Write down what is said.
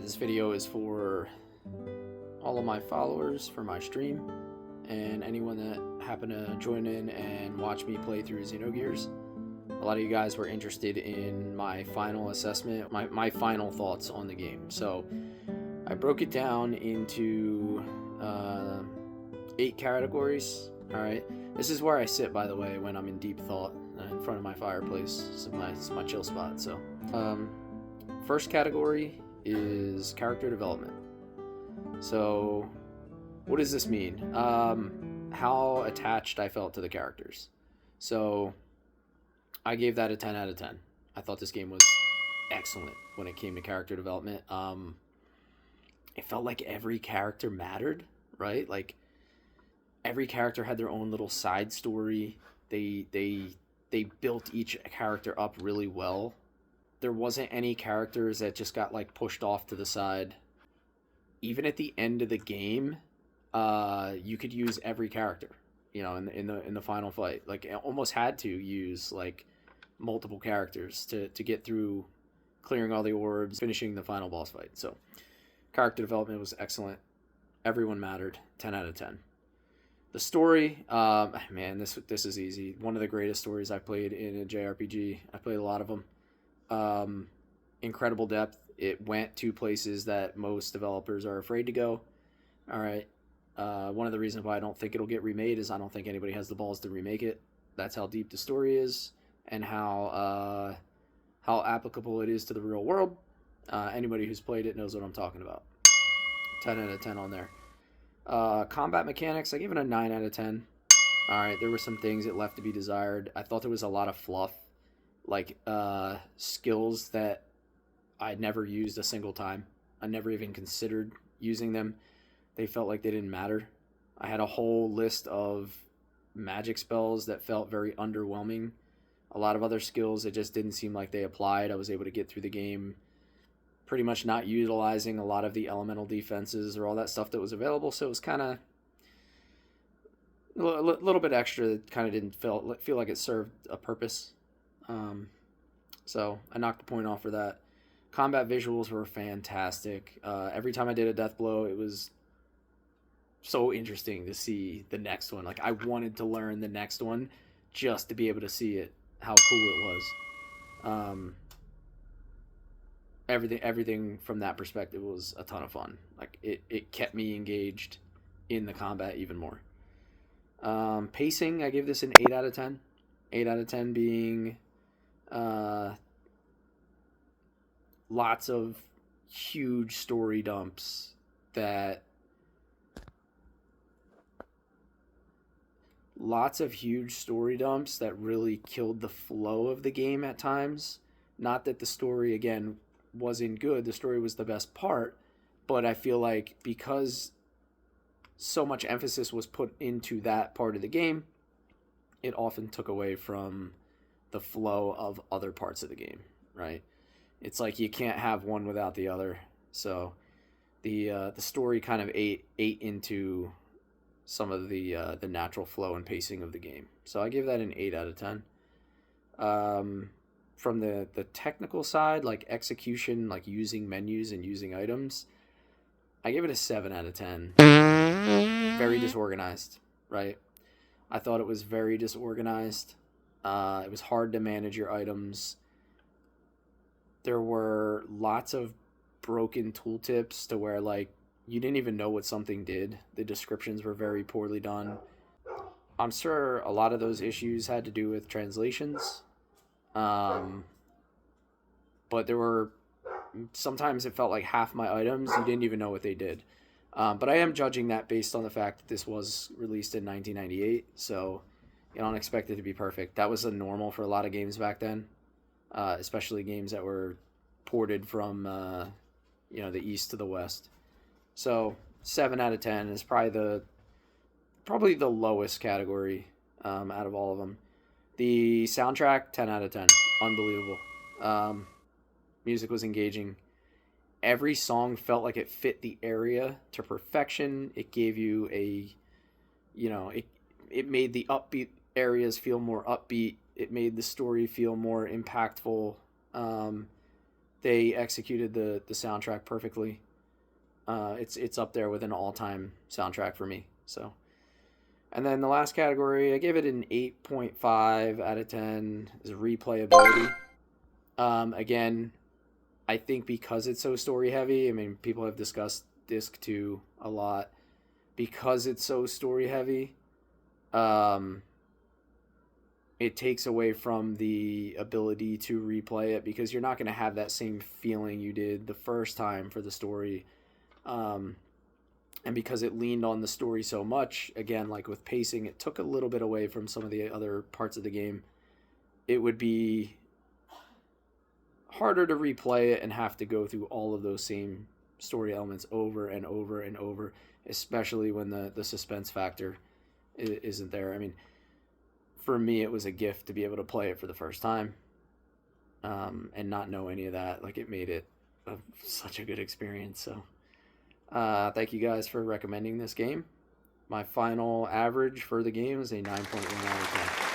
This video is for all of my followers for my stream and anyone that happened to join in and watch me play through Xenogears. A lot of you guys were interested in my final assessment, my final thoughts on the game. So I broke it down into 8 categories. Alright, this is where I sit, by the way, when I'm in deep thought in front of my fireplace. It's my chill spot. So first category is character development. So what does this mean? How attached I felt to the characters. So I gave that a 10 out of 10. I thought this game was excellent when it came to character development. It felt like every character mattered, right? Like every character had their own little side story. They built each character up really well. There wasn't any characters that just got like pushed off to the side. Even at the end of the game, you could use every character, you know, in the final fight. Like almost had to use like multiple characters to get through clearing all the orbs, finishing the final boss fight. So character development was excellent. Everyone mattered. 10 out of 10. The story, man, this is easy. One of the greatest stories I played in a JRPG. I played a lot of them. Incredible depth. It went to places that most developers are afraid to go. All right. One of the reasons why I don't think it'll get remade is I don't think anybody has the balls to remake it. That's how deep the story is and how applicable it is to the real world. Anybody who's played it knows what I'm talking about. 10 out of 10 on there. Combat mechanics, I give it a 9 out of 10. All right, there were some things it left to be desired. I thought there was a lot of fluff, like skills that I'd never used a single time. I never even considered using them. They felt like they didn't matter. I had a whole list of magic spells that felt very underwhelming. A lot of other skills that just didn't seem like they applied. I was able to get through the game pretty much not utilizing a lot of the elemental defenses or all that stuff that was available. So it was kind of a little bit extra that kind of didn't feel like it served a purpose. So I knocked the point off for that. Combat visuals were fantastic. Every time I did a death blow, it was so interesting to see the next one. Like I wanted to learn the next one just to be able to see it, how cool it was. Everything from that perspective was a ton of fun. Like it kept me engaged in the combat even more. Pacing, I give this an 8 out of 10. 8 out of 10 being lots of huge story dumps that really killed the flow of the game at times. Not that the story, again, wasn't good. The story was the best part, but I feel like because so much emphasis was put into that part of the game, it often took away from the flow of other parts of the game, right? It's like you can't have one without the other. So the story kind of ate into some of the natural flow and pacing of the game. So I give that an 8 out of 10. From the technical side, like execution, like using menus and using items, I give it a 7 out of 10. Very disorganized, right? I thought it was very disorganized. It was hard to manage your items. There were lots of broken tooltips to where like you didn't even know what something did. The descriptions were very poorly done. I'm sure a lot of those issues had to do with translations. But there were sometimes it felt like half my items you didn't even know what they did. But I am judging that based on the fact that this was released in 1998, so you don't expect it to be perfect. That was a normal for a lot of games back then, especially games that were ported from the east to the west. So 7 out of 10 is probably the lowest category out of all of them. The soundtrack, 10 out of 10. Unbelievable. Music was engaging. Every song felt like it fit the area to perfection. It gave you it made the upbeat areas feel more upbeat. It made the story feel more impactful. they executed the soundtrack perfectly. It's up there with an all-time soundtrack for me. So, and then the last category, I gave it an 8.5 out of 10 is replayability. Again, I think because it's so story heavy, I mean, people have discussed Disc 2 a lot. Because it's so story heavy, it takes away from the ability to replay it, because you're not going to have that same feeling you did the first time for the story. And because it leaned on the story so much, again, like with pacing, it took a little bit away from some of the other parts of the game. It would be harder to replay it and have to go through all of those same story elements over and over and over, especially when the suspense factor isn't there. I mean, for me, it was a gift to be able to play it for the first time, and not know any of that. Like, it made it such a good experience. So thank you guys for recommending this game. My final average for the game is a 9.1 out of 10.